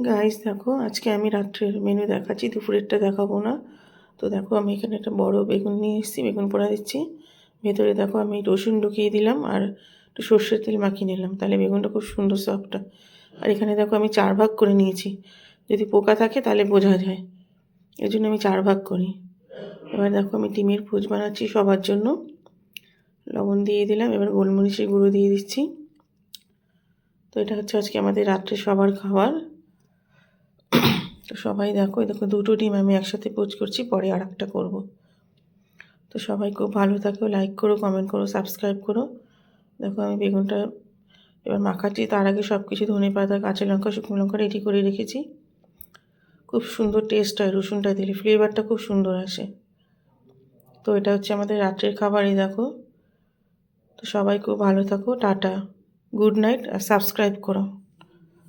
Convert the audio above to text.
Guys দেখো, আজকে আমি রাত্রের মেনু দেখাচ্ছি, দুপুরেরটা দেখাবো না। তো দেখো, আমি এখানে একটা বড় বেগুন নিয়ে এসেছি, বেগুন পোড়া দিচ্ছি। ভেতরে দেখো আমি রসুন ঢুকিয়ে দিলাম আর একটু সর্ষের তেল মাখিয়ে নিলাম, তাহলে বেগুনটা খুব সুন্দর সফটটা। আর এখানে দেখো আমি 4 ভাগ করে নিয়েছি, যদি পোকা থাকে তাহলে বোঝা যায়, এই জন্য আমি 4 ভাগ করি। এবার দেখো আমি ডিমের পোচ বানাচ্ছি সবার জন্য। লবণ দিয়ে দিলাম, এবার গোলমরিচের গুঁড়ো দিয়ে দিচ্ছি। তো এটা হচ্ছে আজকে আমাদের রাত্রে সবার খাবার। তো সবাই দেখো, দেখো 2টো ডিম আমি একসাথে পোচ করছি, পরে আর একটা করবো। তো সবাই খুব ভালো থাকো, লাইক করো, কমেন্ট করো, সাবস্ক্রাইব করো। দেখো আমি বেগুনটা এবার মাখাচ্ছি, তার আগে সব কিছু ধনে পাতা, কাঁচা লঙ্কা, শুকনো লঙ্কা রেডি করে রেখেছি। খুব সুন্দর টেস্ট হয় রসুনটা দিলে, ফ্লেভারটা খুব সুন্দর আসে। তো এটা হচ্ছে আমাদের রাত্রের খাবার, এই দেখো। তো সবাই খুব ভালো থাকো, টাটা, গুড নাইট, আর সাবস্ক্রাইব করো।